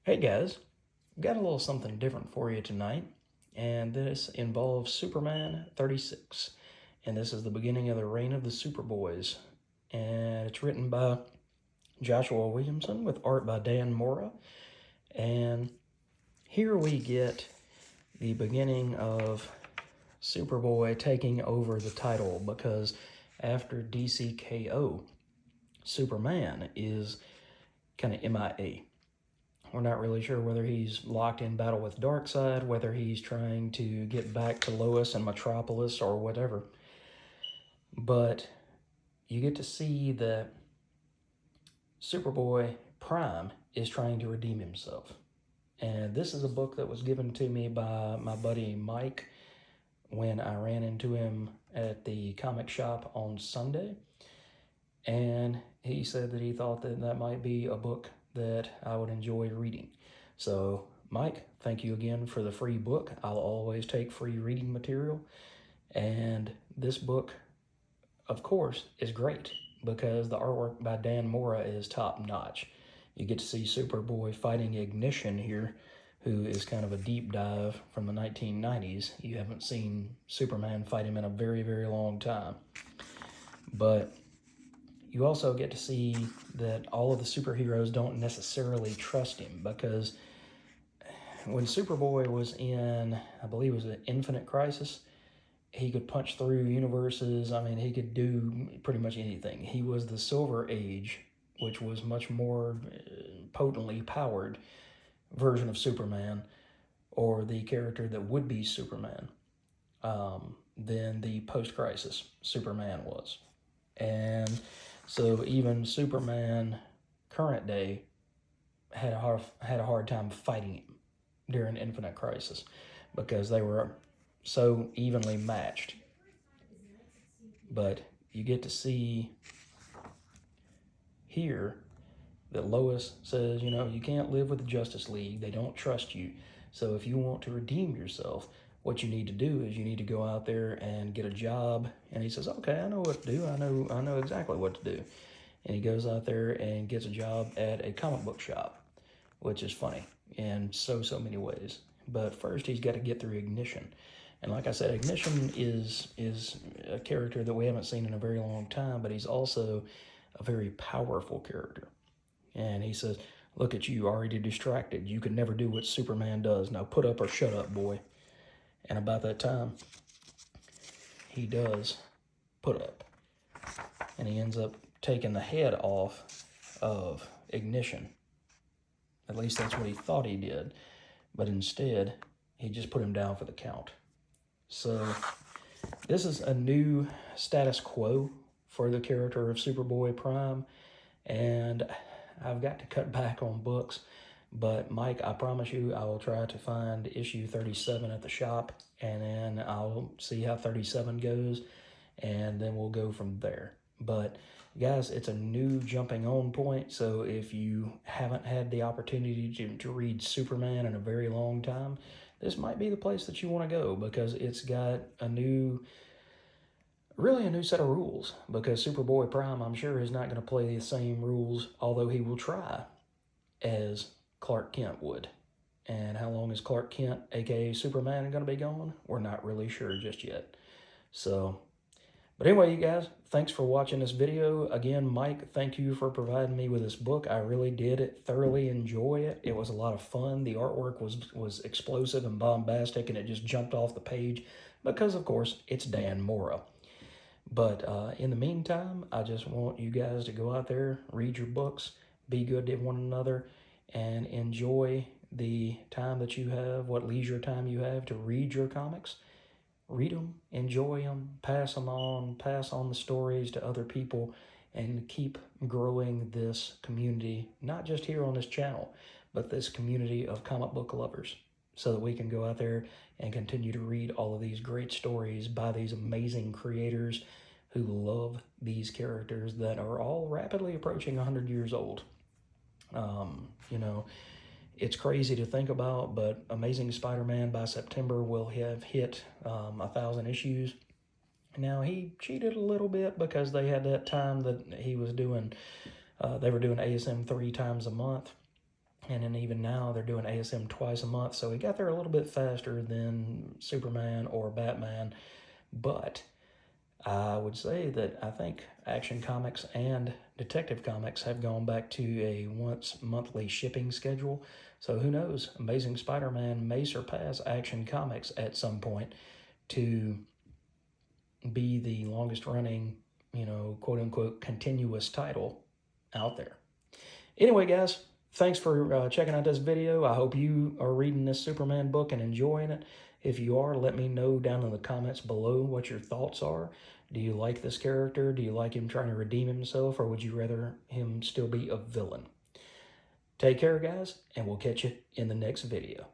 Hey guys, got a little something different for you tonight, and this involves Superman 36. And this is the beginning of the reign of the Superboys. And it's written by Joshua Williamson with art by Dan Mora. And here we get the beginning of Superboy taking over the title because after DCKO, Superman is kind of MIA. We're not really sure whether he's locked in battle with Darkseid, whether he's trying to get back to Lois and Metropolis, or whatever. But you get to see that Superboy Prime is trying to redeem himself. And this is a book that was given to me by my buddy Mike when I ran into him at the comic shop on Sunday. And he said that he thought that that might be a book that I would enjoy reading. So, Mike, thank you again for the free book. I'll always take free reading material. And this book, of course, is great because the artwork by Dan Mora is top notch. You get to see Superboy fighting Ignition here, who is kind of a deep dive from the 1990s. You haven't seen Superman fight him in a very, very long time. But you also get to see that all of the superheroes don't necessarily trust him because when Superboy was in, I believe it was an Infinite Crisis, he could punch through universes. I mean, he could do pretty much anything. He was the Silver Age, which was much more potently powered version of Superman, or the character that would be Superman, than the post-crisis Superman was. And so even Superman, current day, had a hard time fighting him during Infinite Crisis because they were so evenly matched. But you get to see here that Lois says, you can't live with the Justice League. They don't trust you. So if you want to redeem yourself, what you need to do is you need to go out there and get a job. And he says, okay, I know what to do. I know exactly what to do. And he goes out there and gets a job at a comic book shop, which is funny in so many ways. But first he's got to get through Ignition. And like I said, Ignition is a character that we haven't seen in a very long time, but he's also a very powerful character. And he says, look at you, already distracted. You can never do what Superman does. Now put up or shut up, boy. And about that time, he does put up. And he ends up taking the head off of Ignition. At least that's what he thought he did. But instead, he just put him down for the count. So this is a new status quo for the character of Superboy Prime. And I've got to cut back on books. But Mike, I promise you, I will try to find issue 37 at the shop. And then I'll see how 37 goes. And then we'll go from there. But guys, it's a new jumping on point. So if you haven't had the opportunity to read Superman in a very long time, this might be the place that you want to go because it's got really a new set of rules. Because Superboy Prime, I'm sure, is not going to play the same rules, although he will try, as Clark Kent would. And how long is Clark Kent, aka Superman, going to be gone? We're not really sure just yet. So, but anyway, you guys, thanks for watching this video. Again, Mike, thank you for providing me with this book. I really did thoroughly enjoy it. It was a lot of fun. The artwork was explosive and bombastic, and it just jumped off the page because, of course, it's Dan Mora. But in the meantime, I just want you guys to go out there, read your books, be good to one another, and enjoy the time that you have, what leisure time you have to read your comics. Read them, enjoy them, pass on the stories to other people, and keep growing this community, not just here on this channel, but this community of comic book lovers, so that we can go out there and continue to read all of these great stories by these amazing creators who love these characters that are all rapidly approaching 100 years old. It's crazy to think about, but Amazing Spider-Man by September will have hit 1,000 issues. Now, he cheated a little bit because they had that time that he was doing, they were doing ASM 3 times a month. And then even now they're doing ASM twice a month, so he got there a little bit faster than Superman or Batman. But I would say that I think Action Comics and Detective Comics have gone back to a once monthly shipping schedule. So who knows? Amazing Spider Man may surpass Action Comics at some point to be the longest running, quote unquote, continuous title out there. Anyway, guys, thanks for checking out this video. I hope you are reading this Superman book and enjoying it. If you are, let me know down in the comments below what your thoughts are. Do you like this character? Do you like him trying to redeem himself, or would you rather him still be a villain? Take care, guys, and we'll catch you in the next video.